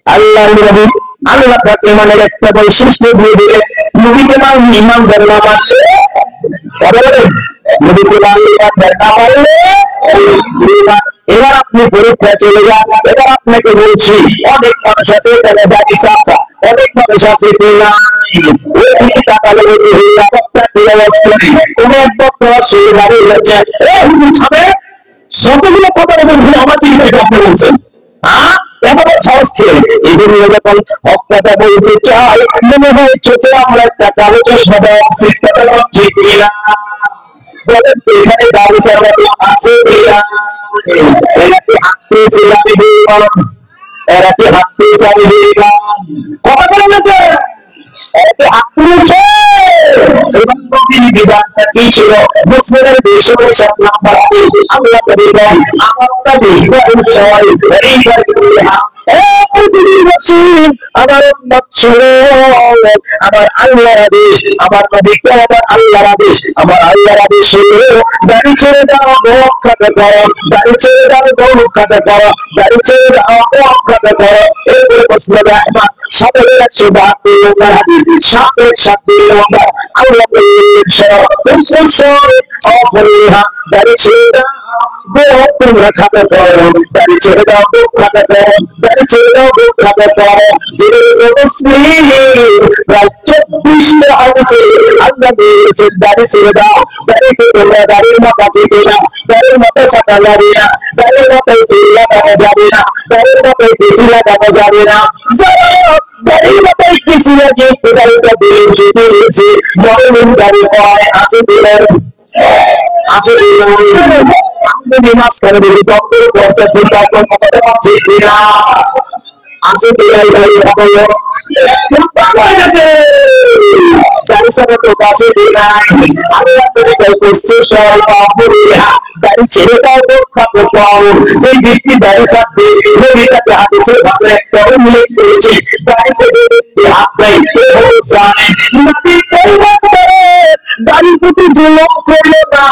আল্লাহর নবী আল্লাহ তাকে ইমানের একটা বৈশিষ্ট্য দিয়ে দিলেন, নবীকে মানলে ইমানদার না মানলে নবীকে মানলে ইমানদার না মানলে। এবার আপনি পরীক্ষা চলে যান। এবার আপনাকে বলছি, অনেক মানুষ আছে এখানে দাঁড়িয়ে চাচা, অনেক মানুষ আছে ওই টাকা লেগে কোন এক বক্তব্য সে দাঁড়িয়ে যাচ্ছে, যতগুলো কথা বলছেন আমার দিকে আপনি বলছেন, হ্যাঁ এভাবে সাহস খেয়ে এই জন্য যখন হক কথা বলতে চাই মনে হয় চোখে আমরা একটা কালো চশমা দেওয়া উচিত, ঠিক কিনা বলেন তো? এখানে দাবি চাচাতো আছে কিনা? এরা কি হাঁটতে চালাবে বেমান? এরা কি হাঁটতে চালাবে বেমান? কথা বলেন না তো, এরা কি হাঁটতে বলছে? এবং নবীর বিধানটা কি ছিল? মুসলিমের দেশ হলো 7 নাম্বার। আল্লাহ নবী বলেন, আমার নবী সবাই এই আমার উম্মত শুনো, আমার আল্লাহর আদেশ, আমার নবী কে আমার আল্লাহর আদেশ, আমার আল্লাহর আদেশ হলো দাড়ি ছেড়ে দাও, মুখ কাটা করো, দাড়ি ছেড়ে দাও, মুখ কাটা করো, দাড়ি ছেড়ে দাও, মুখ কাটা করো। এরপরে মুসলিম আহমদ 7,172 নম্বর হাদিস, 7,172 নম্বর। আল্লাহ দাড়ি ছেড়ে দাও, মুখ তোমরা কাটা করো, দাড়ি ছেড়ে দাও, মুখ কাটা করো, দাড়ি ছেড়ে দাও, মুখ কাটা করো। মুসলিম প্রায় 24টা হাদিসে আল্লাহ বলেছেন দাড়ি ছেড়ে দাও, দাড়িতে তোমরা দাড়ির মাথা কেটে না, দাড়ির মাথায় ছাটা যাবে না, দাড়ির মাথায় তেল লাগানো যাবে না, দাড়ির মাথায় কেসি লাগানো যাবে না। দাড়ির মাথায় কেসি লাগিয়ে দাড়িটা দিয়ে যেতে রয়েছে মরমিন দাড়ি পায় আসে দিলেন আসে দিলেন। আমি যদি মাঝখানে বলি ডক্টর পর্যায়ে চিন্তা করবো কথা ঠিক না আসে দিলেন দাড়ি সবাই দাড়ি সবাই তো কাছে দিলাই আল্লাহ তরিকায় করছে সর্বাপরিহা দাড়ি ছেড়ে দাও, খাবো পাও। সেই ব্যক্তি দাড়ি ছাড়বে, নবী তাকে হাদিসের ভাষায় একটা উল্লেখ করেছে, দাড়িতে যে ব্যক্তি হাত দেয় এ জানে নবী তওবা করে দাড়ির প্রতি জুলুম করলো না।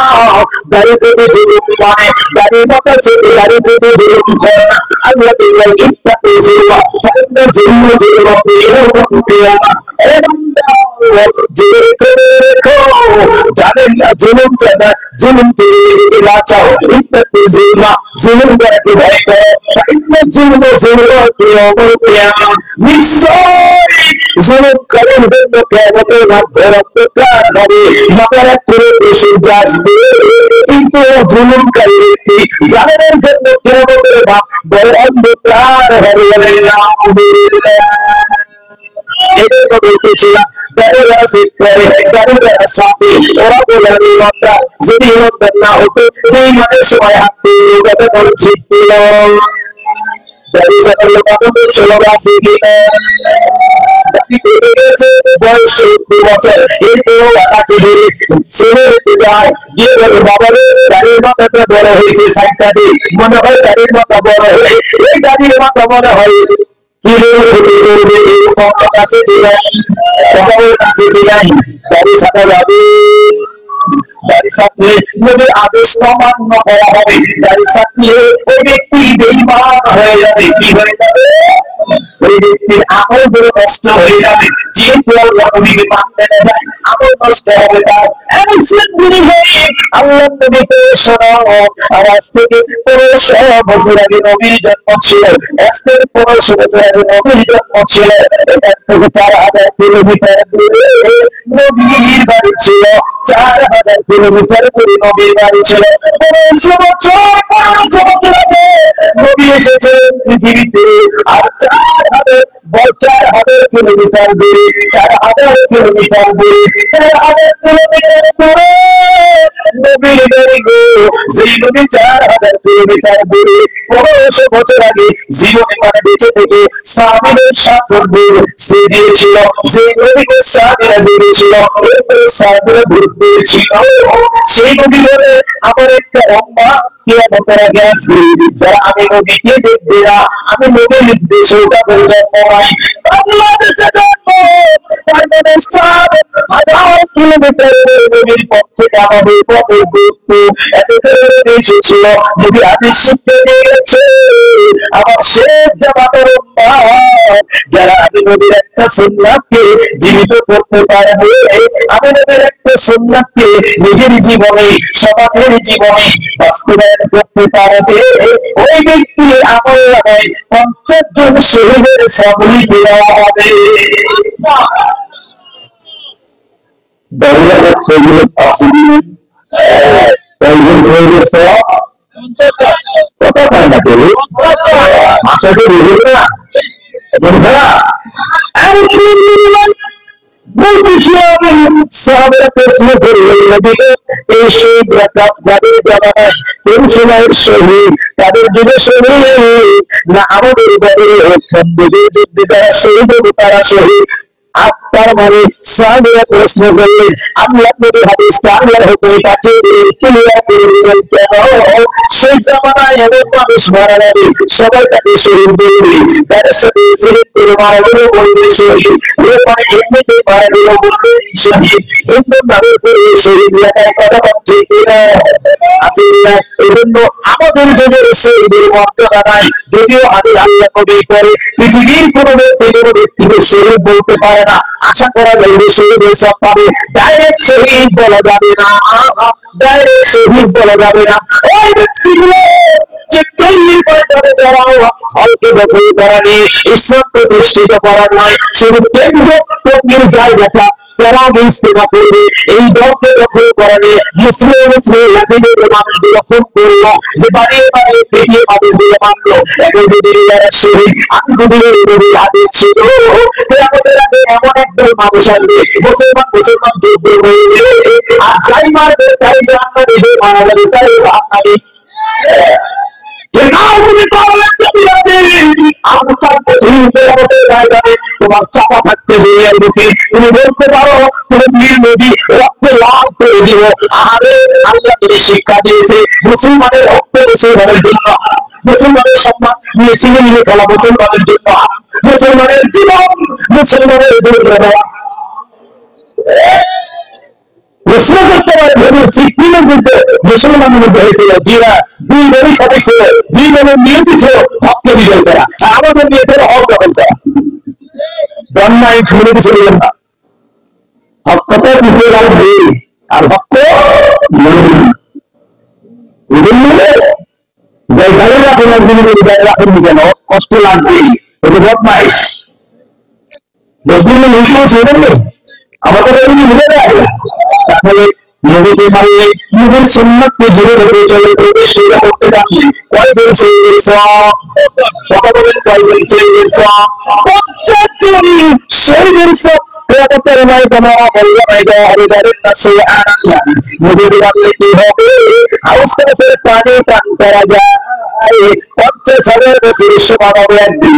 দাড়ির প্রতি জুলুম মানে দাড়ির মাথা ছেড়ে দাড়ির প্রতি জুলুম করে না। আল্লাহ বলেন ইত্তাকু যুলমা ফাইন্না যুলমা যুলমাতুন ইয়াওমাল কিয়ামা। জানেন না জুলুম কেন? জুলুম থেকে নিজেকে বাঁচাও। ইত্তাকু যুলমা, জুলুম করাকে ভয় করো। ফাইন্না যুলমা যুলমাতুন ইয়াওমাল কিয়ামা। নিশ্চয়ই জুলুম করার জন্য কিয়ামতের মাঠে অন্ধকার হবে, মাথার করে সূর্য আসবে। কিন্তু জুলুমকারী ব্যক্তি জালেমের জন্য কিয়ামতের মাঠ বড় অন্ধকার হবে। আলহামদুলিল্লাহ। এজন্য বলতেছিলাম দাড়িরা সেট করে, দাড়িরা সাথে ওরা বলে আমি ইমানদার, যদি ইমানদার না হতো এই মানের সময় হাঁটতে কথা বল ঠিক ছিল। দাড়ি সাথে আমাদের সবার আছে কিনা? দাড়ি পেকে গেছে বয়স 70 বছর, এরপরও হাঁটতে ধরে ছেড়ে দিতে যায়, গিয়ে বলে বাবা রে দাড়ির মাথাটা বড় হয়েছে, সাইডটা দিয়ে মনে হয় দাড়ির মাথা বড় হয়ে এই দাড়ির মাথা মনে হয় কাছে দিলাই দাড়ি ছাটা যাবে। দাড়ি ছাটলে নবীর আদেশ অমান্য করা হবে, দাড়ি ছাটলে ওই ব্যক্তি বেঈমান হয়ে যাবে। কি হয়ে যাবে? ওই ব্যক্তির আমল গুলো নষ্ট হয়ে যাবে। যে নবীকে মানতে না যায় আমল নষ্ট হবে তার। আল্লাহ নবীকে শোনো, আজ থেকে 1500 বছর আগে নবীর জন্ম ছিল, আজ থেকে 1500 বছর আগে নবীর জন্ম ছিল। এখান থেকে 4000 কিলোমিটার দূরে নবীর বাড়ি ছিল, 4000 কিলোমিটার দূরে নবীর বাড়ি ছিল। 1500 বছর আগে নবী এসেছিলেন পৃথিবীতে, আর 4000 কিলোমিটার দূরে, 4000 কিলোমিটার দূরে, 4000 কিলোমিটার দূরে নবীর বাড়ি গো। সেই নবী 4000 কিলোমিটার দূরে 1500 বছর আগে জীবনে মানে বেঁচে থেকে সাহাবীদের সাথে সে দিয়েছিল, যে নবীকে সাহাবীরা দিয়েছিল এরপরে সাহাবীরা ঘুরতে ছিল। সেই নবী বলে আমার একটা লম্বা কিয়ামতের আগে আসবে, যারা আমি নবীকে দেখবে না, আমি নবীর নির্দেশে তাদের জন্ম হয়। বাংলাদেশে জন্ম, তার মানে 7000 কিলোমিটার নবীর পথ থেকে আমাদের পথের দূরত্ব এত বেশি ছিল। নবী হাদিস শিখতে নিয়ে গেছে আমার শেখ জামাতের উম্মাহ যারা আমি নবীর একটা সুন্নাতকে জীবিত করতে পারবে, আমি নবীর একটা সুন্নাতকে নিজের জীবনে সমাজের জীবনে বাস্তবায়ন করতে পারবে, ওই ব্যক্তি আমল নামায় 50 জন শহীদের সাবলীল দেওয়া হবে। কথা পায় না কেউ, ভাষাকে বুঝে না বন্ধুরা। প্রশ্ন করলেন নবীকে, এই শহীদরা যাদের জামানায় কোন সময়ের শহীদ, তাদের যুগে শহীদ না আমাদের বদলে খন্দকের যুদ্ধে যারা শহীদ হবে তারা শহীদ? আপনার মানে সাহাবীরা প্রশ্ন করলেন, আল্লাহ নবীর হাদিসটা আল্লাহর হুকুমে পাঠিয়ে দিলেন, ক্লিয়ার করে দিলেন কেন? সেই জামানায় এমন মানুষ মারা যাবে সবাই তাকে শহীদ বলবে, তাদের সাথে সিলেক্ট করে মারা গেলেও বলবে শহীদ, ওখানে এমনিতে মারা গেলেও বলবে শহীদ, এমন ভাবে করে শহীদ লেখায় কথা বলছে কিনা আছে কিনা? এই জন্য আমাদের যুগের শহীদের মর্যাদা নাই, যদিও হাদিস আল্লাহ নবী করে পৃথিবীর কোন ব্যক্তিকে শহীদ বলতে পারে না। আশা করা যায় যে শহীদের সব পাবে, ডাইরেক্ট শহীদ বলা যাবে না, ডাইরেক্ট শহীদ বলা যাবে না। ওই ব্যক্তিগুলো যে তৈরি করে যাবে যারা হলকে দখল করা নিয়ে ইসলাম প্রতিষ্ঠিত করা নয়, শুধু কেন্দ্র টঙ্গির জায়গাটা তারা ইস্তেমা করবে, এই দলকে দখল করা নিয়ে মুসলিম লাঠিগুলো মানুষগুলো খুন করলো, যে বাড়িয়ে বাড়িয়ে পেটিয়ে মানুষগুলো মারলো। এখন যদি শহীদ আমি যদি নবীর হাদিস ছিল, আমাদের আগে এমন একদল মানুষ আসবে মুসলমান যুদ্ধ হয়ে, আর যাই মারবে তাই জান্নাতে, যে মারা যাবে তাই জান্নাতে। তোমার চাপা থাকতে মুখে তুমি বলতে পারো তুমি নীল নদী রক্তে লাল করে দিব। আরে আল্লাহ তুমি শিক্ষা দিয়েছে মুসলমানের রক্ত মুসলমানের জন্য, মুসলমানের সম্মান নিয়ে নিয়ে খেলা মুসলমানের জন্য, মুসলমানের জীবন মুসলমানের জন্য। প্রশ্ন করতে পারে ভেবে সিকিমের যুদ্ধে মুসলমানের মধ্যে হয়েছিল, জিরা দুই দলই সঠিক ছিল, দুই দলের নিয়ত ছিল হককে বিজয় করা, আর আমাদের নিয়ত হল হক দখল করা। অন্যায় শুনে কিছু বললেন না, হক কথা দিতে লাগবে আর হক যে গাড়ির আপনার গাড়ি রাখেন কেন কষ্ট লাগবেই, ওই যে বদমাইশ মুসলিম নিয়ত ছিলেন নেই আমার কথা যদি বুঝে যায়, তাহলে নবীকে মানলে নবীর সুন্নাতকে জুড়ে ধরে চলে প্রতিষ্ঠিত করতে পারলে কয়জন শহীদের সওয়াব? কথা বলেন কয়জন শহীদের সওয়াব? 50 জন শহীদের সওয়াব কিয়ামতের ময়দানে আল্লাহ দেওয়া হবে। বলেন না সুবহানাল্লাহ। নবীকে মানলে কি হবে? হাউসের পানি পান করা যায়, 50,000 বছরের সমান হবে একদিন।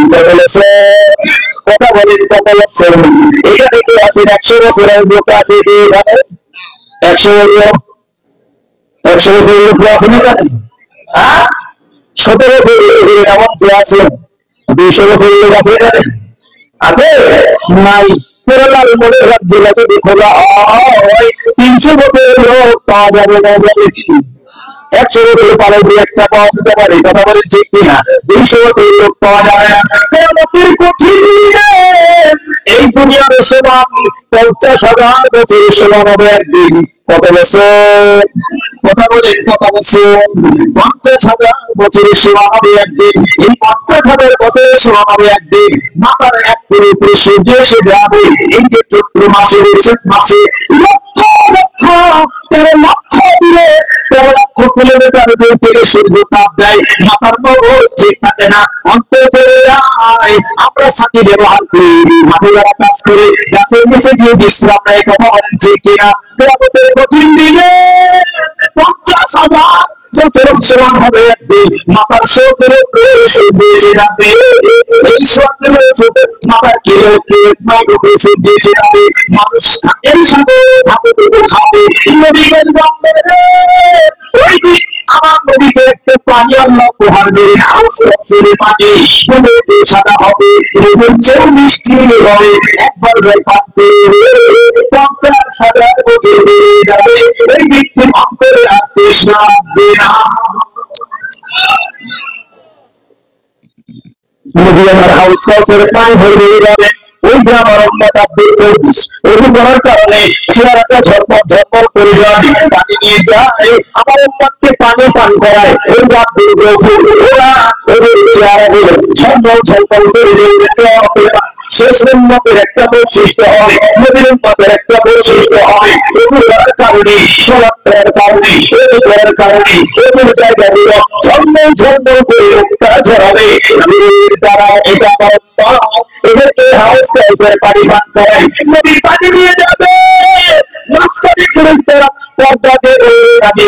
কথা বলেন কত বছর? এখানে কি আছে 100 বছরের লোক আছে, কি এখানে 100 বছরের লোক আছে না? এখানে 17 বছরের এমন কেউ আছে? 200 বছরের লোক আছে এখানে? আছে নাই। কেরালার মনে রাজ্যে যদি খোলা হয় 300 বছরের লোক পাওয়া যাবে না, যাবে কি? 100 বছরের পারে দু একটা পাওয়া যেতে পারে, কথা বলেন ঠিক কিনা? 200 বছরের লোক পাওয়া যাবে না। কিয়ামতের কঠিন দিনে এই দুনিয়ার সমান 50,000 বছরের সমান হবে একদিন। কত বছর? কথা বলেন কত বছর? 50,000 বছরের সমান হবে একদিন। এই 50,000 বছরের সমান হবে একদিন। মাথার এক করে উপরে সূর্য এসে যাবে। এই যে চৈত্র মাসে বৈশাখ মাসে লক্ষ লক্ষ 13 লক্ষ দিলে 13 লক্ষ কিলোমিটার দূর থেকে সূর্য তাপ দেয়, মাথার মগজ ঠিক থাকে না, অন্তর ফেরে যায়। আমরা সাথী ব্যবহার করি, মাঠে যারা কাজ করে গাছের নিচে গিয়ে বিশ্রাম নেয়, কথা বলেন ঠিক কিনা? কিয়ামতের কঠিন দিনে 50,000 বছরের সমান হবে একদিন। মাথার শোকের উপরে সূর্য এসে যাবে, এই শোকের মাথার কিলো উপরে সূর্য এসে যাবে। মানুষ থাকেন সাথে থাকে খাবে। নবীদের ওই যে আমার নবীকে একটা পানি আল্লাহ উপহার দেবেন, ছেড়ে পানি দুধে সাদা হবে, দুধের চেয়েও মিষ্টি হবে। একবার যাই পান করে 50,000 বছর বেড়ে যাবে, এই ব্যক্তির অন্তরে আর তৃষ্ণা লাগবে না। নবী আমার হাউস কাউসারের পানি ভরে যাবে, ওই যে আমার উম্মত আব্দুল কুদ্দুস ওযু করার কারণে চেহারাটা ঝরপট ঝরপট করে যায়, পানি নিয়ে যায় আমার উম্মতকে পানি পান করায়। ওই যে আব্দুল গফুর ওরা ওদের চেহারাগুলো ঝলমল ঝলমল করে যাবে। শেষ উম্মতের একটা বৈশিষ্ট্য হবে, নবীর উম্মতের একটা বৈশিষ্ট্য হবে, ওযু করার কারণে, সালাত করার কারণে, ওযু করার কারণে ওযুর জায়গাগুলো ঝলমল ঝলমল করে মুক্তা ঝরাবে। নবীর দ্বারা এটা আমার এদেরকে হাউস কাউসারের পানি পান করায়। নবীর পানি নিয়ে যাবে, মাঝখানে ফেরেশতারা পর্দা দিয়ে আমি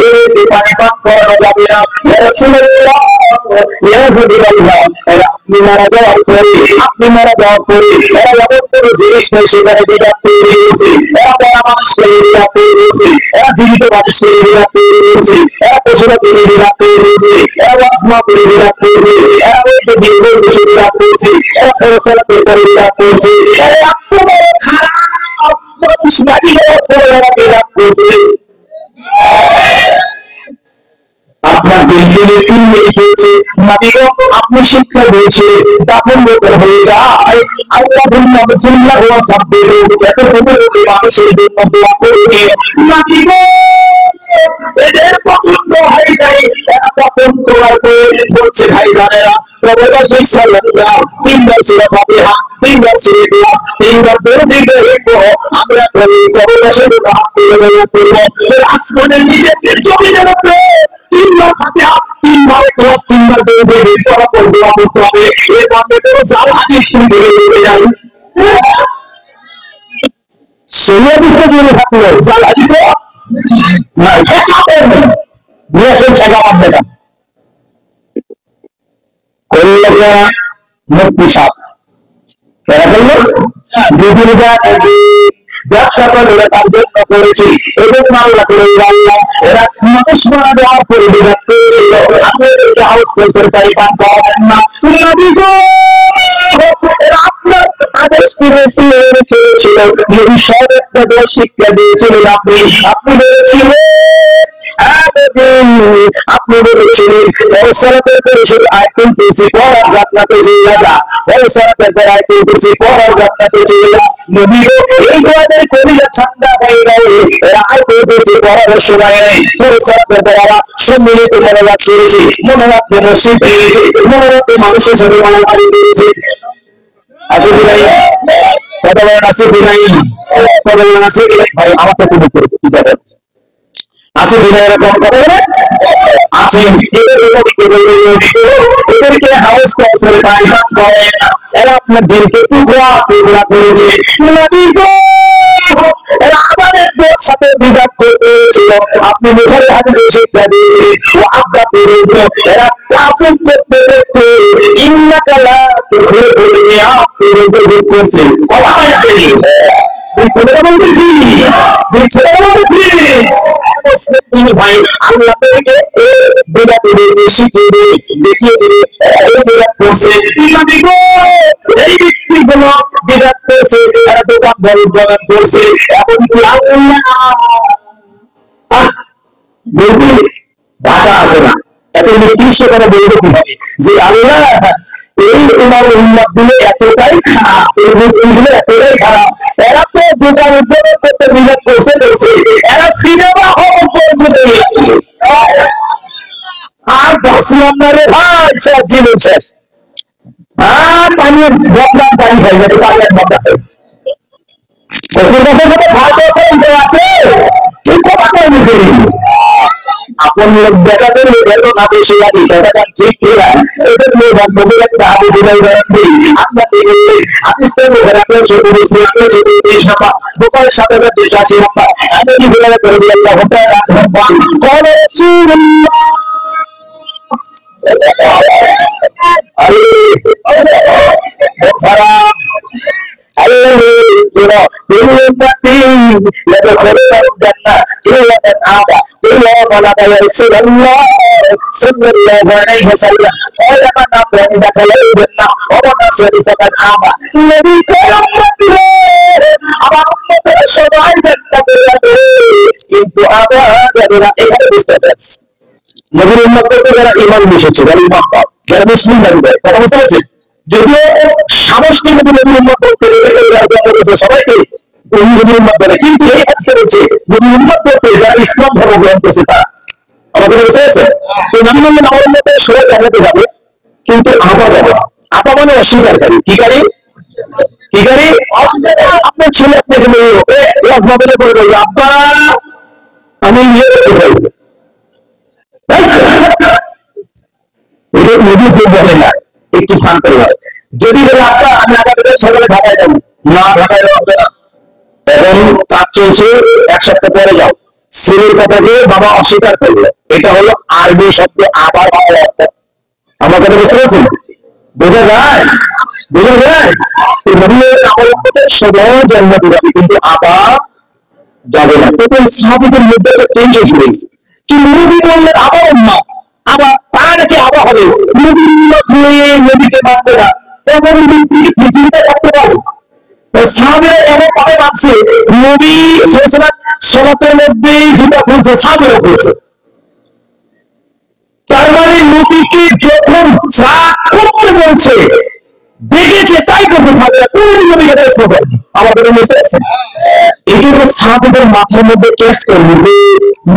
এদেরকে পানি পান করানো যাবে না। ইয়া রাসূলুল্লাহ, ইয়া হাবিবাল্লাহ, আপনি মারা যাওয়ার পরে, আপনি মারা যাওয়ার পরে এরা এমন কোনো জিনিস নেই সেখানে বিদাত তৈরি হয়েছে, এরা মরা মানুষকে বিদাত তৈরি হয়েছে, এরা জীবিত মানুষকে বিদাত তৈরি হয়েছে, এরা পশুপাখি বিদাত তৈরি হয়েছে, এরা ওয়াজমা করে বিদাত হয়েছে, এরা ওই যে বিলবোর্ড বসে বিদাত হয়েছে, এরা ফেরেশতাদের করে বিদাত হয়েছে, এরা এত বড় খারাপ মানুষ মাটি দেওয়ার পরে এরা বিদাত হয়েছে। আপনার বিল্ডিংয়ে সিল লিখেছে মাটিও আপনি শিক্ষা দিয়েছে দাফন হয়ে যায়। আল্লাহ রাসূলুল্লাহ সাল্লাল্লাহু এত বড় মানুষের জন্য দোয়া করবে, মাটিও এদের পছন্দ হয় নাই, এরা তখন করার পরে বলছে ভাই জানেরা প্রবাসী সাল্লাল্লাহ তিনবার সূরা ফাতিহা, তিনবার সূরা দোয়া, তিনবার দরুদ ইব্রাহিম আমরা করি প্রবাসী হাত তুলে করব, আসমানের নিচে জমিনের উপরে তিনবার ফাতিহা, তিনবার ক্লাস, তিনবার দরুদ ইব্রাহিম পড়া পর দোয়া করতে হবে। এর মধ্যে কোনো জাল হাদিস থেকে বেরিয়ে যায় সহিহ হাদিসে বেরিয়ে থাকলো জাল হাদিসে না, মুক্তি সাপ ব্যবসা করে তার জন্য করেছি, এদের মামলা করে এরা মানুষ মারা যাওয়ার পরে বিবাদ করেছিল, আপনাদেরকে হাউস কেসের পাই পান করেন না। এরা আপনার আদেশ করেছিল, ছেড়েছিল, নবী সব একটা দোষ শিক্ষা দিয়েছিলেন। আপনি আপনি বলেছিলেন, আপনি বলেছিলেন ফরসালাতের পরে শুধু আয়াতুল কুরসি পড়ার জান্নাতে জিয়াদা, ফরসালাতের পরে আয়াতুল কুরসি পড়ার জান্নাতে জিয়াদা। নবী এই দোয়াদের কলিজা ঠান্ডা হয়ে গেল, আয়াতুল কুরসি পড়ার সময় নেই, ফরসালাতের পরে আমরা সম্মিলিত মনোভাব করেছি, মনোভাবকে নসিব পেয়েছি, মনোভাবকে মানুষের সাথে মনোভাবী করেছি। আছে কি নাই? কথা বলেন আছে কি নাই? কথা বলেন আছে কি নাই? ভাই আমার তো কোনো করে কি যাবে আছে কি নাই? এরকম কথা বলে আছে। এদেরকে হাউস কাউসারে বাইহাত করে, এরা আপনার দিনকে টুকরা টুকরা করেছে। নবী গো এরা আমাদের সাথে বিবাদ করেছিল, আপনি বুখারী হাদিসে শিক্ষা দিয়েছিলেন ও আব্দা পেরেন্ট এরা কাফির করতে করতে ইন্নাকা লা তুখরিজুল মিয়াত পেরেন্ট করছে। কথা হয় আপনি বিচ্ছেদ বলতেছি, বিচ্ছেদ বলতেছি তিনি ভাই আল্লাহকে বেদাতদেরকে শিখিয়ে দিয়ে দেখিয়ে দিলে এই বেদাত করছে। এই ব্যক্তিগুলো বেদাত করছে, এরা দোকান বলবান করছে, এমনকি আল্লাহ বলবি ভাষা আসে না, এত নির্দিষ্ট করে বলবো কিভাবে যে আল্লাহ এই তোমার উন্নত গুলো এতটাই খারাপ, এইগুলো এতটাই খারাপ, এরা তো দোকান উপরে করতে বিরোধ করছে করছে, এরা সিনেমা হল করতে আর ভাবছিলাম না রে ভাই সব জীবন শেষ। আর পানি বদলাম পানি খাই না, পানি বদলা খাই আপন লোক দেখাতে না বেশি লাগে ঠিক কিনা এদের মেয়ে বান্ধবের একটা হাদিস আমরা বুখারীর ৭,২৮০ নাম্বার আমি বলে করে দিয়ে আল্লাহ তাআলা বলে রাসূলুল্লাহ কিন্তু আবার যারা এখানে বুঝতে পারছে নবীর উম্মত করতে যারা ঈমান মিশেছে, যারা ঈমান পায় যারা মুসলিম দাবি করে, কথা বুঝতে পারছেন? যদিও সামষ্টি নবী উম্মত বলতে সবাইকে নবী উম্মত বলে, কিন্তু এই হাদিসে বলছে নবী উম্মত বলতে যারা ইসলাম ধর্ম গ্রহণ করছে তারা। আমাকে বুঝতে পারছেন? তো নবী বললেন আমার উম্মতের সবাই জান্নাতে যাবে, কিন্তু আপা যাবে না। আপা মানে অস্বীকারী। কি গাড়ি? কি গাড়ি? আপনার ছেলে আপনাকে ক্লাস মোবাইলে করে বলবে আব্বা আমি ইয়ে করতে চাই, বলে না, একটু ফান করে হয়। যদি বলে আব্বা আমি আগামীকাল সকালে ঢাকায় যাবো, না ঢাকায় হবে না, এখন কাজ চলছে, এক সপ্তাহ পরে যাও। ছেলের কথাকে বাবা অস্বীকার করলো, এটা হলো আরবি শব্দ আবার বাংলা অর্থ। আমার কথা বুঝতে পারছেন? বোঝা যায়? বোঝা যায়? সবাই জান্নাতে যাবে, কিন্তু আবার যাবে না। তখন সাহাবীদের মধ্যে একটা টেনশন শুরু হয়েছে, কি নবী বললেন আবার উম্মত, আবার তারা নাকি আবার হবে, নবী উম্মত হয়ে নবীকে মানবে না, তেমন ব্যক্তিকে পৃথিবীতে থাকতে পারে? সাহাবীরা এমন ভাবে ভাবছে নবী সলাতের মধ্যেই জুতা খুলছে, সাহাবীরা খুলছে। তার মানে নবীকে যখন যা করতে বলছে দেখেছে তাই করছে সাহাবীরা, তুমি নবীকে দেখছো করেনি। আমার কথা বুঝতে পারছেন? এই জন্য সাহাবীদের মাথার মধ্যে কেস করলো যে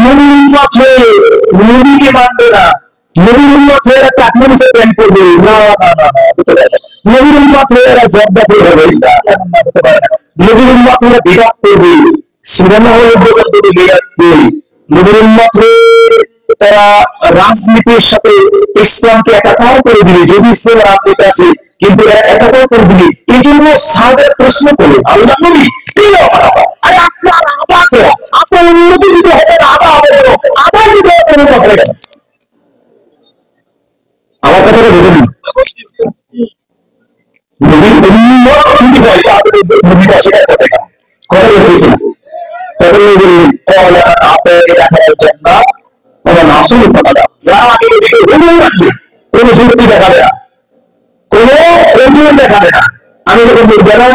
নবী উম্মত হয়ে নবীকে মানবে না, নবীর উম্মত হয়ে এরা টাকমা নিচে প্যান্ট করবে, না না না হতে পারে না। নবীর উম্মত হয়ে এরা জব্দা করে হবে, না হতে পারে না। নবীর উম্মত হয়ে বিরাট করবে, সিনেমা হলে দোকান করে বিরাট করবে। নবীর উম্মত হয়ে তারা রাজনীতির সাথে ইসলামকে একাকার করে দিবে, যদি ইসলাম রাজনীতি আছে কিন্তু এরা একাকার করে দিবে। এই জন্য সাহাবারা প্রশ্ন করে আল্লাহ নবী আরে আপনার আবার আপনার উন্নতি যদি হবে না আবার যদি কোনো কথা বলে, আমার কথাটা বুঝে নিন। নবীর উম্মত যদি হয় তাহলে নবীটা সেটা কথা না, কথা বলছে কিনা? তখন নবী বললেন কওলা আপনাকে দেখার জন্য আমার আসল ফাঁকা যারা আগে নবীকে হুকুম রাখবে, কোনো যুক্তি দেখাবে না, কোনো অজুর দেখাবে না। আমি যখন বলবো না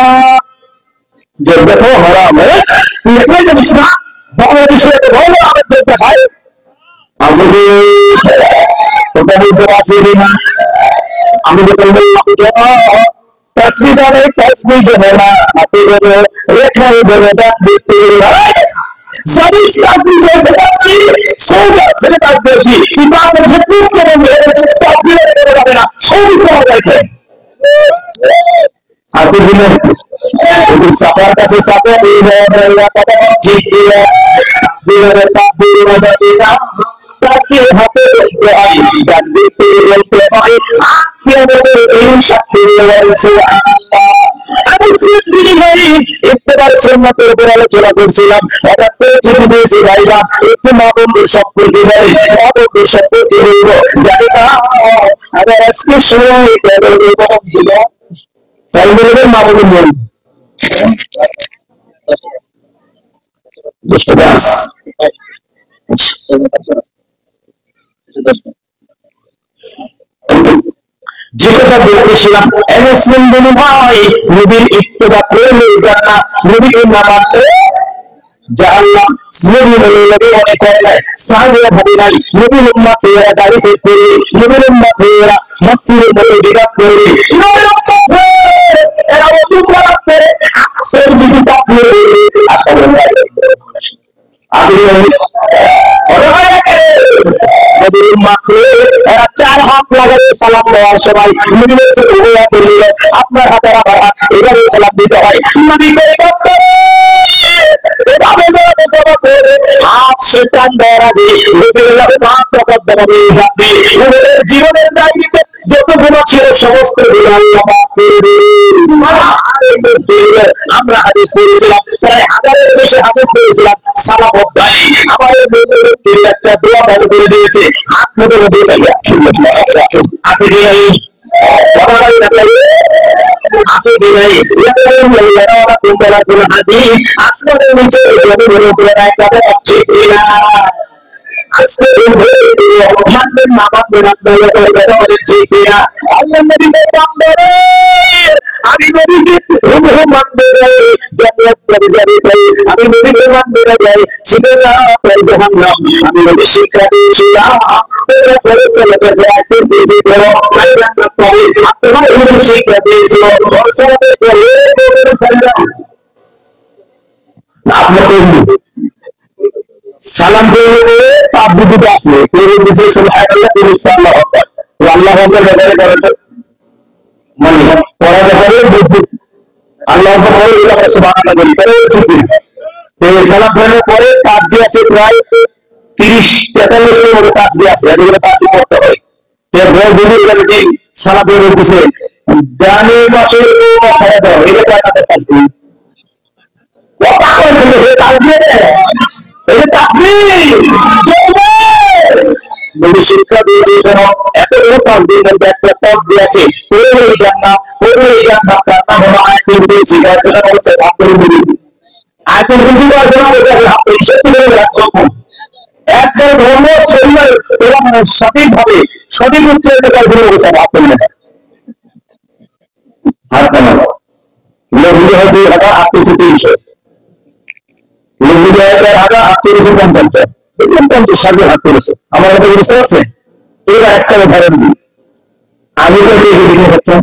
যোগ দেখাও হারাম, তুই একলাই জানিস না বাংলাদেশে এত ভালো আমার যোগ দেখায় আসবে, ওটা বলতে আসবে না। আমি যখন বললাম তসবি দেবে তসবি দেবে না, হাতে দেবে রেখায় দেবে ডাক দিতে জানিস তসবি করতে পারছি, সৌভাগ্য থেকে কাজ করছি, কিন্তু আপনার সে প্রশ্ন বলবে তসবি দেবে যাবে না, সৌদি পাওয়া যায় আছে কিনা? সাপার কাছে সাপা এই কথা ঠিক দিয়ে তসবি মজা দিয়ে না, তসবি হাতে বলতে হয়, ডাক দিতে বলতে হয়, এই সাক্ষী বলছে আমি সিদ্দিকী ভাই ইত্তেবার সুন্নাতের উপর আলোচনা করছিলাম, হঠাৎ করে চিঠি দিয়েছি ভাইরা একটু মা বন্ধুর সম্পর্কে বলে, মা বন্ধুর সম্পর্কে বলবো জানি না আবার আজকে সময় কেবল এরকম ছিল, তাই বলবেন মা বন্ধু বলুন বুঝতে পারছ? যে কথা বলতেছিলাম মুসলিম বলে ভাই নবীর ইত্তেবা করলে জান্নাত, নবীকে না মানলে জাহান্নাম। নবী বলে নবী মনে করে নাই, সাহাবীরা ভাবে নাই নবীর উম্মত এরা দাড়ি সেট করবে, নবীর উম্মত এরা মসজিদের মধ্যে বিরাট করবে, নবীর উম্মত এরা ওযু করতে আসর বিধি তাকবীর আসলে নবীর উম্মত এরা চার হাত লাগাতে সালাম দেওয়ার সময় নবী বলেছে আপনার হাতে রাখা এভাবে সালাম দিতে হয়। নবী করে জীবনের দায়িত্বে যত গুণা ছিল সমস্ত আমরা হাদিস পড়েছিলাম, প্রায় 1000-এর বেশি হাদিস পড়েছিলাম। সালাম অধ্যায় আমাদের একটা দোয়া চালু করে দিয়েছে, হাত মতো মধ্যে আছে কি নাই আছে কি নাই হাদিস আসমানের নিচে জমি ভরে করে দেয় কবে ঠিক না আজকে মানবেন না মানবেন আপনারা ঠিক না আল্লাহ নবী বলেন আমি নবীকে হুবহু মানবে জান্নাত যাবে আমি নবীকে মানবে না ছিল না জাহান্নাম। আমি নবী শিক্ষা দিয়েছিলাম আপনারা ফেরেশতাদের রাতে বেজে গেল জান্নাত পাবে আপনারা এই শিক্ষা দিয়েছিল সালাতের পরে সালাম আপনি করুন সালাম দিয়ে পাঁচ মিনিট আছে কেউ বলছে সুবহানাল্লাহ কেউ আল্লাহু আকবার আল্লাহু আকবার ব্যাপারে করেন মানে পড়া ব্যাপারে বুঝতে আল্লাহু আকবার বলে আমরা সুবহানাল্লাহ বলি করে ঠিক এই সালাম ফেরার পরে তাসবিহ আছে প্রায় 30-43 এর মতো তাসবিহ আছে এগুলো তাসবিহ করতে হয় এর বড় বড় দিন সালাম বের হচ্ছে ডানে পাশে ও ছাড়া দাও এটা কয়টা তাসবিহ কথা বলতে হবে তাসবিহ এটা তাসবিহ চলবে বলে শিক্ষা দিয়েছে শোনো এত বড় তাসবিহের মধ্যে একটা তাসবিহ আছে পুরো জান্নাত তার নাম হলো আয়াতুল কুরসি গায়তুল অবস্থা থাকতে হবে আয়াতুল কুরসি গায়তুল অবস্থা আপনি সত্যি রাখো একবার ধর্ম শরীরের এবং সঠিকভাবে সঠিক উচ্চারিত গায়তুল অবস্থা থাকতে হবে আর কেন লোকগুলো হয় 2830 লোকগুলো 1850 এরকম 50 সালে হাত তুলেছে আমার কথা বুঝতে পারছেন এর একটা উদাহরণ দিই আমি তো দেখে পাচ্ছেন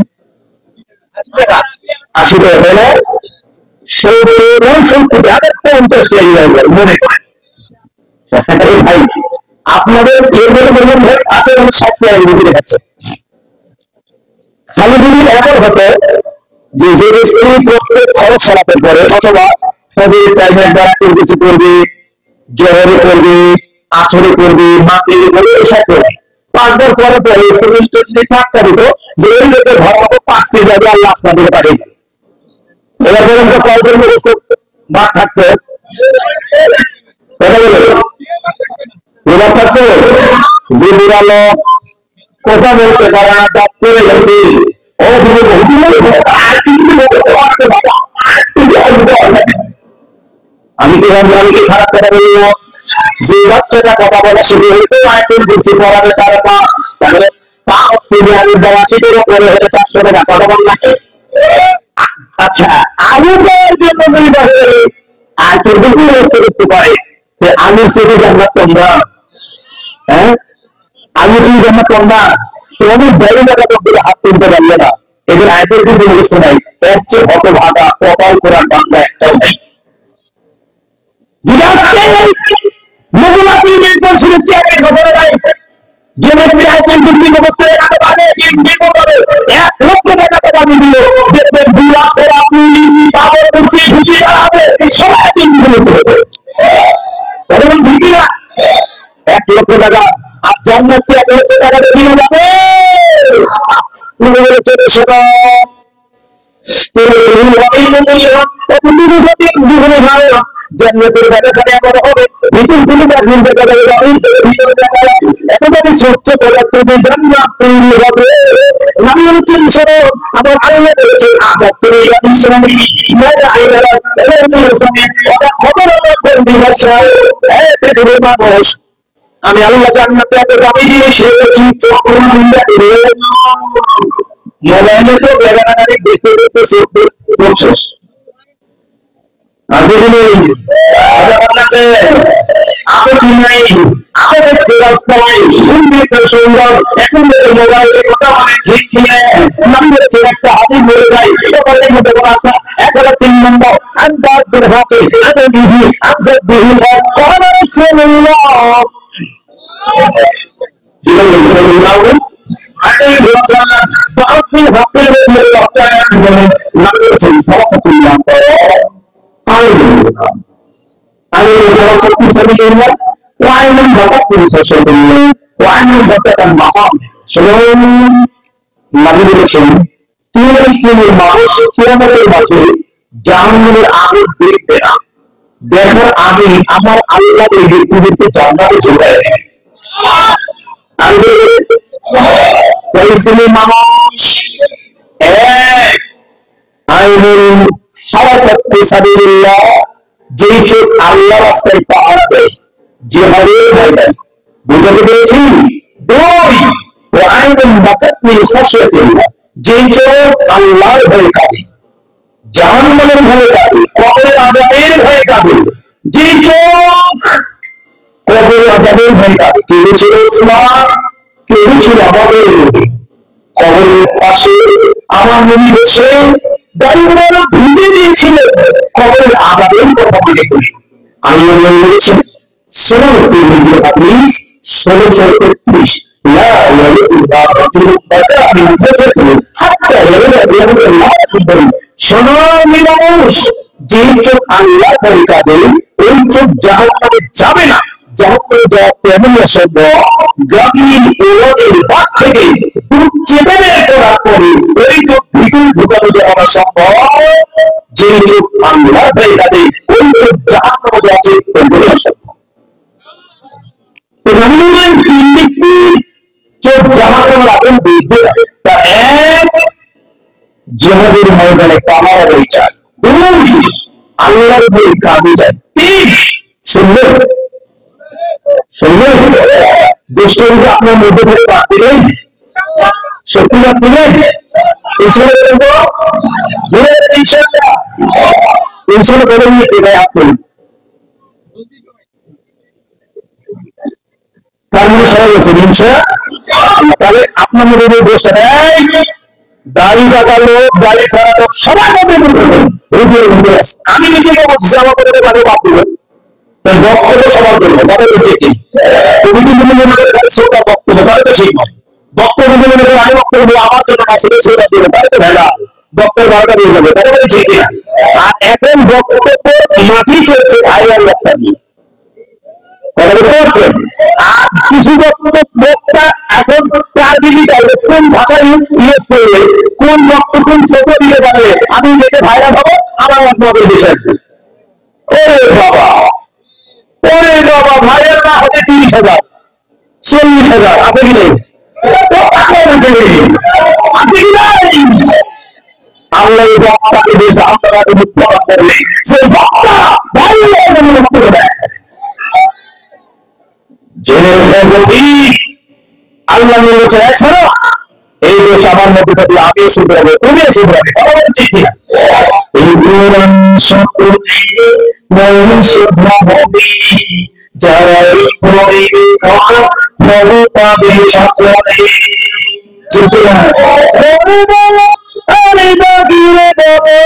80 টাকা তাই না 70-50 টাকা মনে করেন ভাই আপনাদের এর মধ্যে বলবেন ভাই আছে 60 টাকা বিক্রি দেখাচ্ছে খালি যদি এমন হতো যে যে ব্যক্তি প্রত্যেক খরচ সালাতের পরে অথবা ফজরের টাইমে একবার কিছু করবে জোহরে করবে আসরে করবে মাগরিবে করবে এসা করবে 5 বার পরে পরে যদি ঠাক্কা দিত যে এই লোকের ঘর মতো 5 কেজি যাবে আল্লাহ আসমান থেকে পাঠিয়ে দেবে এবার পর্যন্ত কয়জন মুখস্থ বাদ থাকতো কথা বলে এবার থাকতো যে বিড়ালো কথা বলতে পারে না তা করে গেছে ও আমি কি আমি কি খারাপ কথা বলবো যে বাচ্চাটা কথা বলা শুরু হইতে আয়াতুল কুরসি পড়াবে তার মা তাহলে 5 কেজি আলুর দাম 80 টাকা করে হলে 400 টাকা কথা বল নাকি আচ্ছা আলুটার জন্য যদি বলে আয়াতুল কুরসি ব্যবস্থা করতে পারে আমি শুধু জান্নাত তোমরা হ্যাঁ আমি তুই জান্নাত তোমরা তুমি বড় টাকা হাত তুলতে পারলে না এদের আয়াতুল কুরসি মুখস্থ নাই এর চেয়ে হতভাগা কপাল কোরআন বাংলা একটাও নাই যে ব্যক্তি আয়াতুল কুরসি মুখস্থ রাখতে পারে 1 লক্ষ টাকা দাবি দিল দেখবেন 2 লাখের আপনি বাবার কুরসি খুশি দাঁড়াবে সবাই আয়াতুল কুরসি মুখস্থ করবে বলেন ঠিক না 1 লক্ষ টাকা আর জান্নাতে 1 লক্ষ টাকা দিয়ে দিলে যাবে তুমি বলেছো সেটা জীবনে ভালো জান্নাতের ব্যাপারে এমন হবে ভিতর থেকে দেখবেন দেখা যাবে ভিতরে দেখা যাবে এতটাই স্বচ্ছ পদার্থ যে জান্নাত তৈরি হবে আমি বলছেন শোনো আমার আল্লাহ বলেছেন আবার তুমি ইসলামী মেয়েরা আইলারা এর সঙ্গে ওটা খবর রাখবেন বিভাষায় পৃথিবীর মানুষ আমি আল্লাহ জান্নাতে এত দামি জিনিস রেখেছি চক্র নিন্দা করে মোবাইলে তো বেগানারি দেখতে দেখতে চোখ শেষ আছে কি নেই আছে কি নাই আছে দেখছি রাস্তায় সুন্দর এখন মোবাইলে কথা মানে ঠিক কিনে নাম্বার একটা হাদিস বলে যায় এটা বলে মধ্যে বলা আছে 1 নম্বর আন্দাজ বিন হাকিম আনা বিহি আফজাদ বিহি ক্বালা রাসূলুল্লাহ জাহান্নামের আগুন দেখবে না দেখার আগে আমার আল্লাহ এই ব্যক্তিদেরকে জান্নাতে চলে যাবে মানুষ যে চোখ আল্লাহ রাস্তায় পাহাড় দেয় যেভাবে ভয় দেয় বুঝাতে পেরেছি 2 যে চোখ আল্লাহর ভয়ে কাঁদে জাহান্নামের ভয়ে কাঁদে কবরের আযাবের ভয়ে কাঁদে যে চোখ কবরে আজাবের ভয় কাঁদে। কেউ ছিল ওসমান, কেউ ছিল আমাদের নবী। কবরের পাশে আমার নবী বসে দাঁড়িয়ে ভিজে দিয়েছিল কবরের আজাবের কথা মনে করি। আমি বলেছেন ষোলো তিরমিজি হাদিস 1633 لا يرد الباطل بعد من فسده حتى يرد الله في الدم সোনালী মানুষ যে চোখ আল্লাহ ভয় কাঁদে ওই চোখ জাহান্নামে যাবে না। জাহান্নামে যাওয়া তেমন অসম্ভব গাভীর ওলনের বাদ থেকে দুধ চেপে বের করার পরে ওই চোখ ভিতরে ঢুকানো যাওয়া অসম্ভব। যে চোখ আল্লাহ ভয় কাঁদে ওই চোখ জাহান্নামে যাওয়া তেমন অসম্ভব। তিন ব্যক্তির চোখ জাহান্নামের আগুন দেখবে না। তার এক, জিহাদের ময়দানে পাহাড় হয়ে যায়। দুই, আল্লাহর ভয়ে কাঁদে যায়। তিন, শুনলেন শুনলেন দুষ্টমিকে আপনার মধ্যে থেকে বাদ দিলেন, সত্যি বাদ দিলেন। ইনশাল্লাহ বলে নিয়ে কে ভাই আপনি তার মধ্যে সবাই গেছে তাহলে আপনার মধ্যে যে দোষটা নেই, দাড়ি কাটা লোক, দাড়ি ছাড়া লোক সবার মধ্যে আমি নিজেকে বলছি আমার করে বাদ দিবেন। বক্তব্য সবার জন্য তাদের কি তুমি কিন্তু মনে করে শ্রোতা বক্তব্য তাহলে তো ঠিক নয়। বক্তব্য মনে করে আমি বক্তব্য আমার জন্য না সেটা শ্রোতা দেবে তাহলে তো ভেড়া বক্তব্য 12টা দিয়ে যাবে তাহলে বলে ঠিক না। আর এখন বক্তব্য মাটি চলছে ভাইরাল বক্তা দিয়ে। আর কিছু বক্তা এখন তার কোন ভাষা ইউজ করলে কোন বক্তব্য কোন ফটো দিতে পারলে আমি দেখে ভাইরাল হবো, আমার মতো বেশি আসবে। ওরে বাবা ওরে বাবা, ভাইয়ের না হতে 30,000 40,000 আছে কি নেই? আছে কি নাই? আল্লাহ এই বক্তাকে দিয়েছে আল্লাহকে মুক্ত করলে সেই বক্তা ভাইয়ের জন্য মুক্ত দেয়। আল্লাহ বলেছে শোনো, এই দোষ আমার মধ্যে থাকলে আমিও শুধরাবো, তুমিও শুধরাবে। ঠিক কিনা? এই পুরাণ সকলে মানুষ ভাববে, যারা এই পরিবে ফল পাবে সকলে। ঠিক কিনা? আরে বাগিরে বাবা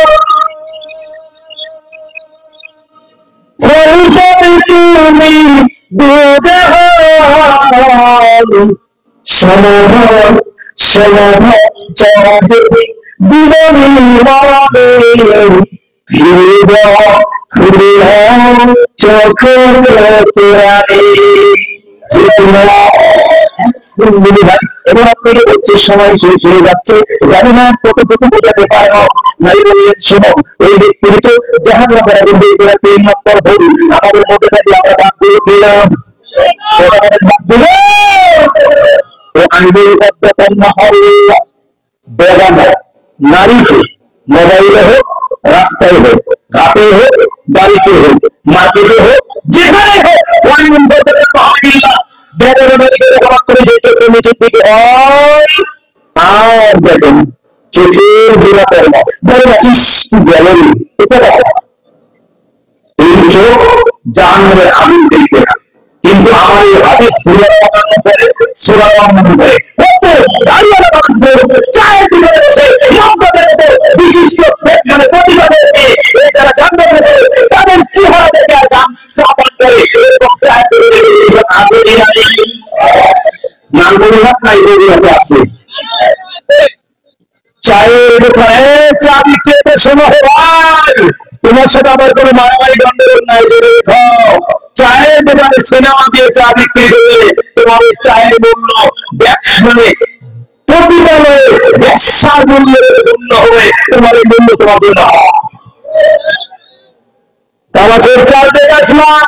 ফল পাবে তুমি সমাধান সমাধান চাঁদে জীবনে ফিরে যাও খুলে চোখ এবার আপনাকে হচ্ছে সময় শেষ হয়ে যাচ্ছে, জানি না কতটুকু বোঝাতে পারবো। নাই বললেন শোনো, ওই ব্যক্তির জাহান্নামের আগুন বের করে 3 নম্বর ভুল আমাদের মধ্যে থাকলে আমরা বাদ দিয়ে গেলাম। নারীকে মোবাইলে হোক, রাস্তায় হোক, ঘাটে হোক, বাড়িতে হোক, মার্কেটে হোক, যেখানে হোক আর দেখেন চোখের জেলা কর্ম গ্যালারি এই চোখ জাহান্নামের আগুন দেখবে না। কিন্তু আমার এই হাদিস পড়ার পরে সূরা আন-নাহলে কত দাঁড়িয়ে মানুষদের চায়ের দোকানে বসে ইমামদের মতো বিশিষ্ট মানে প্রতিবাদীকে এই যারা জান্নাতে তাদের চেহারা দেখে আর গান সাপান করে এরকম চায়ের দোকানে আছে কি নাই? নাঙ্গলহাট নাই বগুড়াতে আছে। চায়ের দোকানে চা বিক্রেতা শোনো ভাই, তোমার সাথে আমার কোনো মারামারি গন্ডগোল নাই, জোরে খাও। চায়ের দোকানে সিনেমা দিয়ে চা বিক্রি করে তোমার চায়ের মূল্য মানে প্রতিদিনে ব্যবসার মূল্যের মূল্য হবে, তোমার এই মূল্য তোমার জন্য তামাকের চাল দিয়ে আসলাম।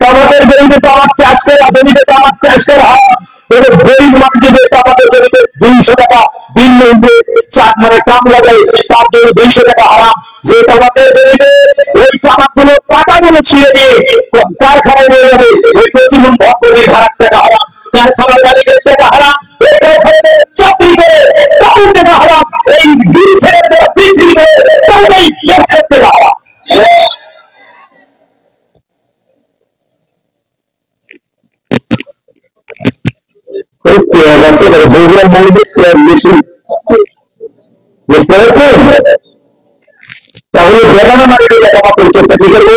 তামাকের জমিতে তামাক চাষ করা, জমিতে তামাক চাষ করা হয়, তবে গরিব মানুষদের তামাকের জমিতে 200 টাকা দিন মানে কাম লাগাই, তার জন্য 200 টাকা হারাম। যে তামাকের জমিতে ওই তামাকগুলো পাতাগুলো ছিঁড়ে দিয়ে কারখানায় নিয়ে যাবে, ওই পশ্চিমবঙ্গ ভক্তদের হারাম টাকা হারাম, কারখানার মালিকের টাকা হারাম, চাকরি করে তাদের টাকা হারাম, এই বিদেশের টাকা বিক্রি করে তাদের ব্যবসার টাকা হারাম। আছে বগুড়ার মৌলিক বেশি, বুঝতে পারছেন? তাহলে বেদানা মাটিতে দেখা মাত্র চোখটা কি করবো?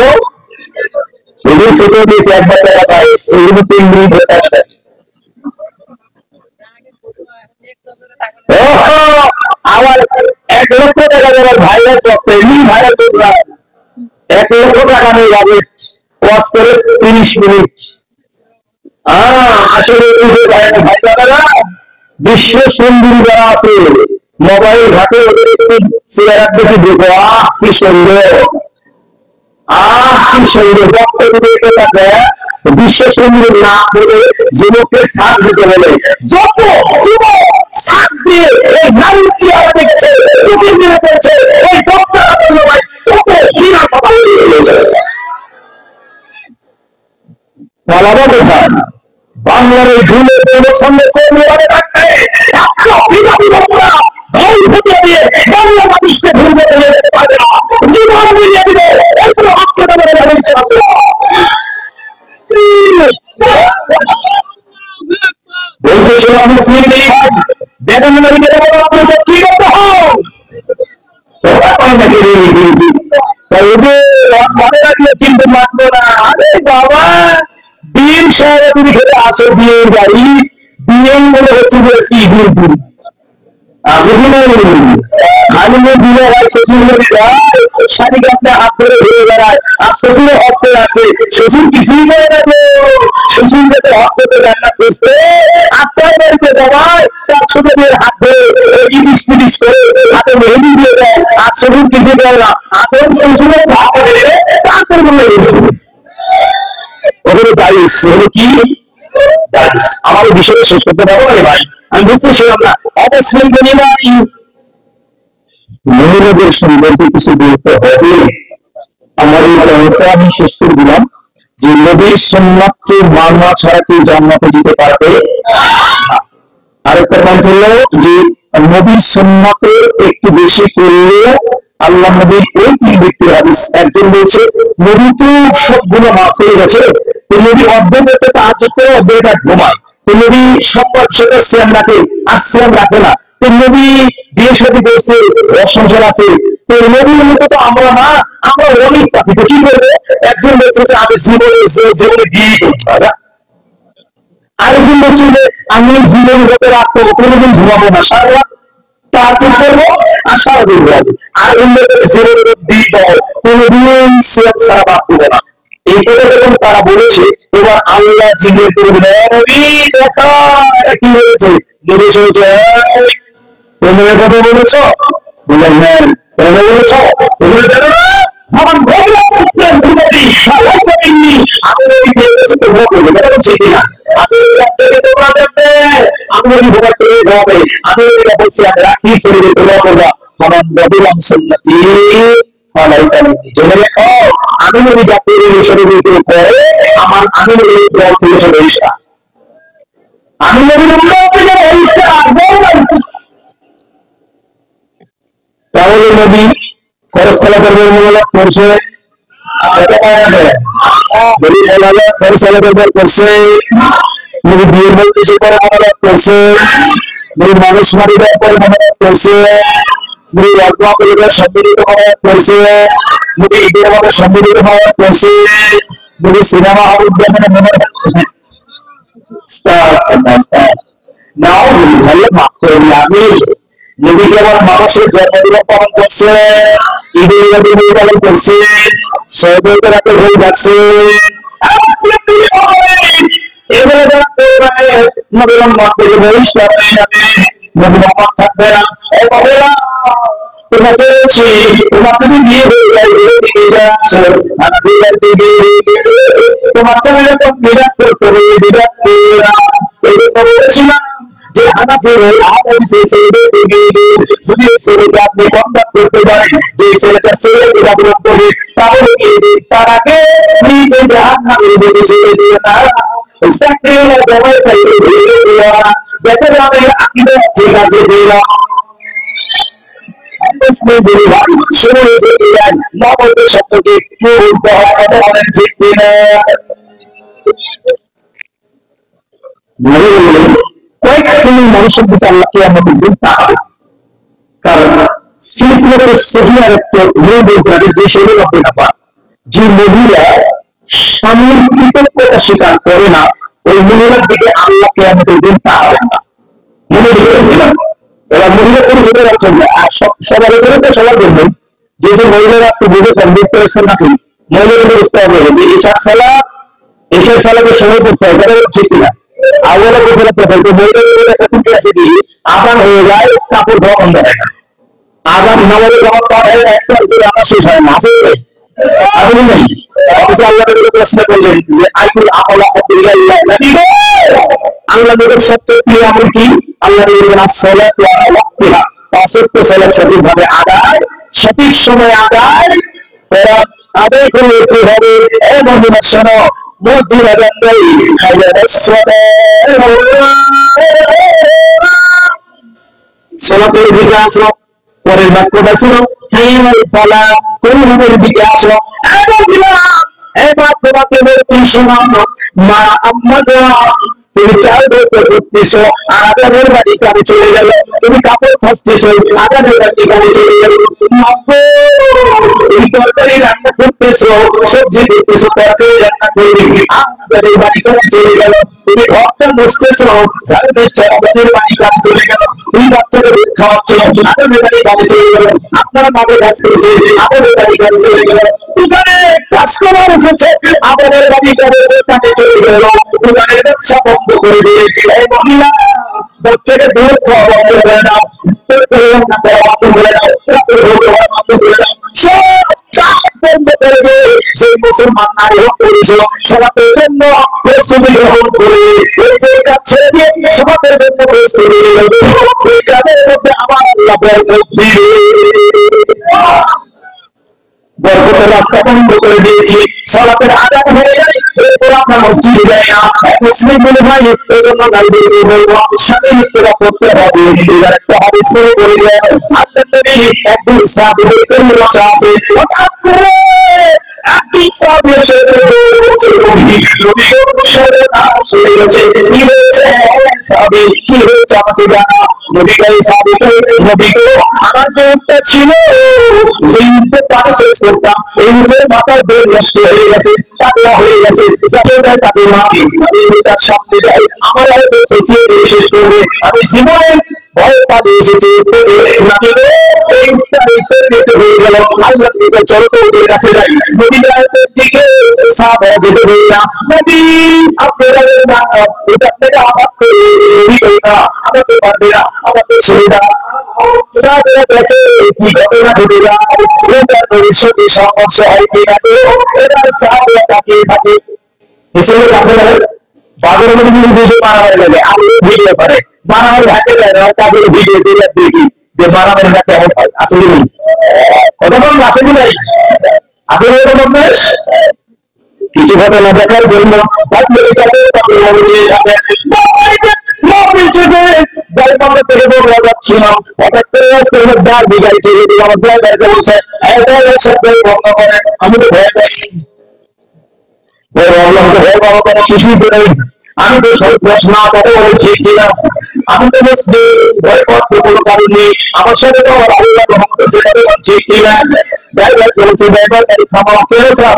এগুলো ফটো দিয়েছে একবার দেখা যায়, এগুলো 3 মিনিট দেখা যায়। আবার 1 লক্ষ টাকা দেওয়ার ভাইরাস করতে এমনি ভাইরাস করতে 1 লক্ষ টাকা নেই বাজেট ওয়াচ করে 30 মিনিট। আসলে ভাই দাদারা বিশ্ব সুন্দরী যারা আছে মোবাইল ঘাটে ওদের একটু চেহারা দেখে দেখো, কি সুন্দর, কি সুন্দর। বক্তা যদি এটা থাকে বিশ্ব সুন্দরী না বলে যুবককে শ্বাস দিতে বলে, যত যুবক শ্বাস দিয়ে এই নারীর চেহারা দেখেছে চোখের দিকে পড়ছে এই বক্তারা বললো ভাই তত হীরা কথা বলে বলাবো কোথায়? বাংলার এই ভুলের সঙ্গে কর্মীরা থাকবে বাংলা মানুষকে ভুল বলতে যেতে পারবে না, জীবন মিলিয়ে দিবে এগুলো আত্মদানের বলতেছিলাম মুসলিম নেই বেতন কি করতে হয় কিন্তু মানবো না। আরে বাবা বিয়ের শহরে তুমি খেতে আসো, বিয়ের বাড়ি বিয়েই মনে হচ্ছে যে ঈদের দিন আসে কি না, আমি যে বিয়ে হয় শ্বশুর বাড়ি যায় শাড়ি কাপড়ে হাত ধরে ঘুরে বেড়ায়, আর শ্বশুরে হস্তে আসে, শ্বশুর কিছুই করে না গো, শ্বশুর কাছে হস্তে রান্না খুঁজতে আত্মার বাড়িতে যাওয়ায় তার ছোট মেয়ের হাত ধরে ইটিস পিটিস করে হাতে মেহেদি দিয়ে দেয়, আর শ্বশুর কিছু দেয় না, আদর শ্বশুরের যা করে তারপর ওখানে দায়িস হলো কি আমার বিষয়টা শেষ করতে পারবো না ভাই, আমি বুঝতেছিলাম না। অবশ্যই জানি না মহিলাদের সম্পর্কে কিছু বলতে হবে। আমার এই পয়েন্টটা আমি শেষ করে দিলাম যে নবীর সুন্নাতকে মানা ছাড়া কেউ জান্নাতে যেতে পারবে। আরেকটা পয়েন্ট হলো যে নবীর সুন্নাতের একটু বেশি করলে আল্লাহ নবীর ওই 3 ব্যক্তির হাদিস, একজন বলছে নবী তো সবগুলো মাফ হয়ে গেছে, তো নবী অর্ধেক তাহাজ্জুদ করে অর্ধেক ঘুমায়, তো নবী সব সেটা সিয়াম রাখে আর সিয়াম রাখে না, তো নবী বিয়ে শাদী করছে সংসার আছে, তো নবীর মতো তো আমরা না, আমরা অনেক পাখি, তো কি করবে? একজন বলছে যে আমি জীবনে বিয়ে করবো, আরেকজন বলছে যে আমি জীবন যত রাখবো কোনোদিন ঘুমাবো না, সারা রাত তারপর করবো আর সারাদিন ঘুমাবো, আর অন্য জীবনে দিই কোনোদিন সিয়াম ছাড়া বাদ দেবো না। এই কথা যখন তারা বলেছে, এবার আল্লাহ জিজ্ঞেস করবেন দেখা কি হয়েছে, জিজ্ঞেস হয়েছে তোমরা কথা বলেছ, বলে হ্যাঁ তোমরা বলেছ, তোমরা জানো না আমার ভগবান সত্যের জীবনী আমি তোমরা করবে কথা বলছি কিনা, আমি তোমরা দেখবে আমি ভোগার তৈরি হবে, আমি বলছি আমি রাখি শরীরে তোমরা করবা আমার ভগবান সুন্নতি জেনে রেখো, আমি নবী জাতির শরীরে করে আমার আমি নবীর দল থেকে চলে এসা, আমি নবীর উন্নত থেকে তাহলে নবী ফরজ সালাত করবে করছে, ফরজ সালাত করছে, নবী বিয়ের মজলিসে করে মোনাজাত করছে, নবী মানুষ মারিবার পরে মোনাজাত করছে, নবী রাজমা পরিবার সম্মিলিত মোনাজাত করছে, নবী ঈদের মতো সম্মিলিত মোনাজাত করছে, নবী সিনেমা হল উদ্বোধনে মোনাজাত করছে। মাফ করেন আমি নবী কেবল মানুষের জন্মদিন পালন করছে, ঈদের পালন করছে, সহযোগিতা রাতে হয়ে যাচ্ছে, থাকবে না তোমাকে তোমার যদি বিয়ে হয়ে যায় তোমার ছেলে বিরাট করতে হবে, বিরাট বলেছিলাম যে যদি ছেলেকে আপনি কন্ট্যাক্ট করতে পারেন যে ছেলেটা ছেলেকে ডেভেলপ করবে, তাহলে তার আগে নিজে জাহান্নামে যেতে ছেড়ে দিও না, দেখে যাবে আকিদা ঠিক আছে দিলাম শব্দকে একটু বলতে হয়, কথা বলেন ঠিক কিনা? তুমি মানুষের দিকে আল্লাহ কিয়ামতের দিন তাকাবে। কারণ সিলসিলাতে সহিহার একটা নিয়ম বলতে হবে যে সেগুলো নব্বইটা পার, যে মহিলা স্বামীর কৃতজ্ঞতা স্বীকার করে না ওই মহিলার দিকে আল্লাহ কিয়ামতের দিন তাকাবেন না। মনে রাখবেন, এরা মহিলা পরিচয় রাখছেন আর সবার জন্য তো সবার জন্য, যেহেতু মহিলারা একটু বুঝে কনজেক্ট করেছেন নাকি মহিলাদের বুঝতে হবে যে এসার সালাকে সময় করতে হবে, ঠিক কিনা? আওয়ালা বছর প্রথমে মহিলাদের একটা ত্রুটি আছে কি আজান হয়ে যায় কাপড় ধোয়া বন্ধ হয় না, আজান নামাজে যখন পড়া হয় একটা আমার শেষ হয় না, আছে আসলে নেই। অবশ্য আল্লাহ প্রশ্ন করলেন যে আইকুল আমলা আল্লাহ নবীর সবচেয়ে প্রিয় আমল কি? আল্লাহ বলেছেন আসসালাতু আলা ওয়াক্তিহা, পাঁচ ওয়াক্ত সালাত সঠিকভাবে আদায়, সঠিক সময় আদায় আদায় করে যেতে হবে। এবং শোনো মসজিদ আজান দেয় সালাতের দিকে আসো, পরের বাক্যটা ছিল ফালা কোন দিকে আসো। এবার তোমাকে বলছি শোনো মা আম্মা তুমি চাল বলতে করতেছো আজানের বাড়ি কানে চলে গেল, তুমি কাপড় খাচ্তেছো আজানের বাড়ি কানে চলে গেল, তুমি তরকারি রান্না করতেছো সবজি করতেছো তরকারি রান্না করে আজানের বাড়ি কানে চলে গেল, তুমি ঘরটা বসতেছো ঝাড়ু দিচ্ছ আজানের বাড়ি কানে চলে গেল, তুমি বাচ্চাকে দুধ খাওয়াচ্ছ আজানের বাড়ি কানে চলে গেল, আপনার মাকে কাজ করছে আজানের বাড়ি কানে চলে গেল, দোকানে কাস্টমার এসেছে আজানের বাড়ি কানে চলে গেল, দোকানের ব্যবসা বন্ধ করে দিয়ে এই মহিলা বাচ্চাকে দুধ খাওয়া বন্ধ করে দাও, রান্না করা বন্ধ করে দাও, বন্ধ করে দাও, সব কাজ বন্ধ করে দিয়ে সেই মুসলমান নারী হোক পুরুষ হোক সমাজের জন্য প্রস্তুতি গ্রহণ করে এই কাজ ছেড়ে দিয়ে সমাজের জন্য প্রস্তুতি নিল, এই কাজের মধ্যে আমার আল্লাহ বরকত দিবে। বরকতের রাস্তা বন্ধ করে দিয়েছি, সালাতের আযান হয়ে যায় এরপর আপনার মসজিদে যায় না। মুসলিম বলে ভাই এই জন্য নারীদেরকে বলবো স্বামী ইত্তেবা করতে হবে। এবার একটা হাদিস পড়ে বলে দেয় আল্লাহ নবী একদিন সাহাবীদের জন্য বসা আছে, হঠাৎ করে একদিন সাহাবী এসে বলছে নবী সরে আসে গেছে, কি হয়েছে সাহাবী, কি হয়েছে আমাকে জানা। নবী গায়ে সাহাবী নবী গো আমার যে উটটা ছিল সেই উটটা পার্সেস করতাম, এই উটের মাথার বের নষ্ট হয়ে গেছে, টাকলা হয়ে গেছে, সাথে তাকে মাটি তার সামনে যায় আমার হয়তো ফেসিয়ে দিয়ে শেষ করবে, আমি জীবনে ভয় পালিয়ে এসেছি এই উটটা নিতে হয়ে গেল। আল্লাহ নবী চলো তো উটের কাছে যাই, নবী জায়গার দিকে সাহাবা যেতে হয়ে না, নবী আপনারা না এটা আপনাকে আঘাত করে না আমাকে পারবে না, আমাকে ছেড়ে দাও। সাহাবারা দেখে কি ঘটনা ঘটে যায়, এটার ভবিষ্যতে সমস্যা হয় কিনা, এবার সাহাবারা তাকিয়ে থাকে হিসেবের কাছে বাজারের মধ্যে যদি বুঝে মারামারি লাগে আর ভিডিও করে মারামারি হাতে যায় না, কাজের ভিডিও দিয়ে দেখি যে মারামারিটা কেমন হয়। আসলে কথা বলুন আসলে নাই আসলে কিছু ঘটনা দেখার জন্য আমি তো ভয় পাই, কিছুই করে আমি তো সব প্রশ্ন কথা বলেছি কিনা, আমি তো ভয় করতে কোনো কারণ নেই, আমার সাথে তো আমার আল্লাহ ঠিক কিনা। ড্রাইভার চলছে, ড্রাইভার গাড়ি থামাও, কেন স্যার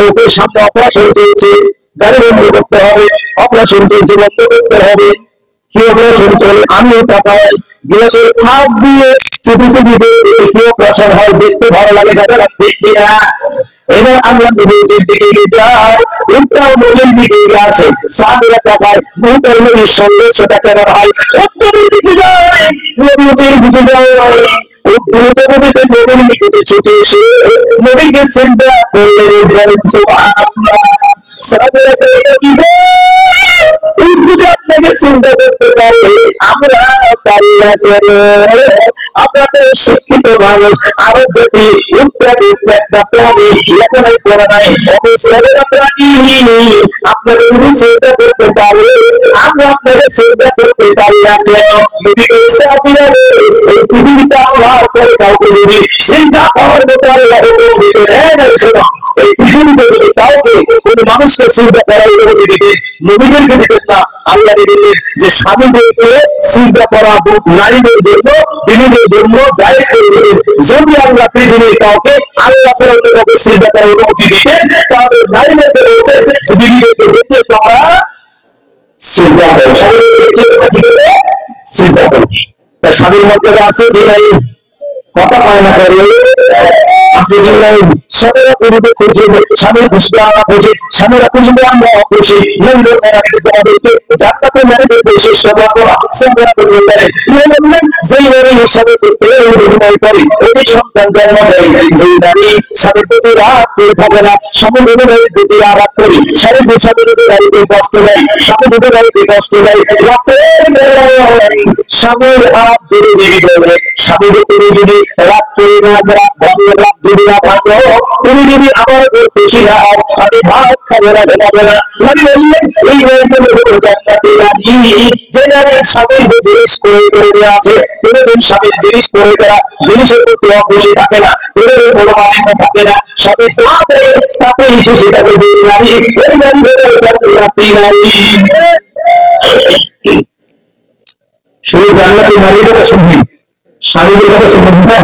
ওদের সামনে অপারেশন চলছে, গাড়ি বন্ধ করতে হবে, অপারেশন চলছে বন্ধ করতে হবে। কি অপারেশন চলে আমিও তাকাই, গ্লাসের ফাঁস দিয়ে চুপি চুপি কি অপারেশন হয় দেখতে ভালো লাগে, দেখা ঠিক কিনা। এবার আমরা নবীর দিকে যাই, উল্টাও নবীর দিকে আসে, সাহাবীরা তাকায় মুহূর্তের নবীর সঙ্গে সেটা কেমন হয়, নবীর দিকে যায়, নবীর দিকে যায়, দ্রুত গতিতে নবীর নিকটে ছুটে এসে নবীকে সিজদা করলেন, সুবহানাল্লাহ। সাহাবীরা কি যদি আপনাকে চিন্তা করতে পারে আমরা পারি না কেন, আপনাদের শিক্ষিত শিক্ষিত মানুষ আরো যদি উত্তরে একটা প্রাণী এখনই করে নাই অবশ্যই প্রাণী আপনাকে যদি চেষ্টা করতে পারে আমরা আপনাকে চেষ্টা করতে পারি না কেন যদি এই পৃথিবীটা আল্লাহ করে কাউকে যদি চেষ্টা করার মতো আল্লাহ হুকুম দিতে এই পৃথিবীতে যদি কাউকে কোন মানুষকে চিন্তা করার অনুমতি দিতে নবীদেরকে দিতেন না আল্লাহ দিলেন যে স্বামীদেরকে চিন্তা করা নারীদের জন্য বিবিদের জন্য জায়েজ করে দিলেন যদি আল্লাহ পৃথিবীর কাউকে আল্লাহ ছাড়া অন্য কাউকে চিন্তা করার অনুমতি দিতেন তাহলে নারীদেরকে বলতেন বিবিদেরকে দেখলে তোমরা চিন্তা করো স্বামীদেরকে চিন্তা করো তার স্বামীর মর্যাদা আছে কি নাই কথা হয় না করে স্বামীরা পুজোতে খুঁজে স্বামীর খুশিতে আমরা খুঁজি স্বামীরা খুঁজবে আমরা খুশি তোমাদেরকে জান্নাতের নারীদের বৈশিষ্ট্য যেই নারী হিসাবে অভিনয় করে ওই সন্তান জন্ম দেয় যেই নারী স্বামীর প্রতি রাগ করে থাকে না স্বামী যদি নারীর প্রতি আঘাত করি স্বামী যে স্বামী যদি নারীকে কষ্ট দেয় স্বামী যদি নারীকে কষ্ট দেয় স্বামীর হাত ধরে দেরি করবে স্বামী তুমি যদি রাগ করে না রাগ যদি না থাকো তুমি যদি আমার উপর খুশি না হও আমি ভাত খাবো না ঘুমাবো না মানে বললেন এই জান্নাতে রানী যে নারী স্বামীর যে জিনিস করে করে দেওয়া আছে কোনোদিন স্বামীর জিনিস করে দেওয়া জিনিসের প্রতি অখুশি থাকে না কোনোদিন কোনো মালিন্য থাকে না স্বামী তাতেই খুশি থাকে যে নারী ওই নারী জান্নাতি নারী শুধু জান্নাতি নারীর কথা শুনবি স্বামীদের কথা শুনবেন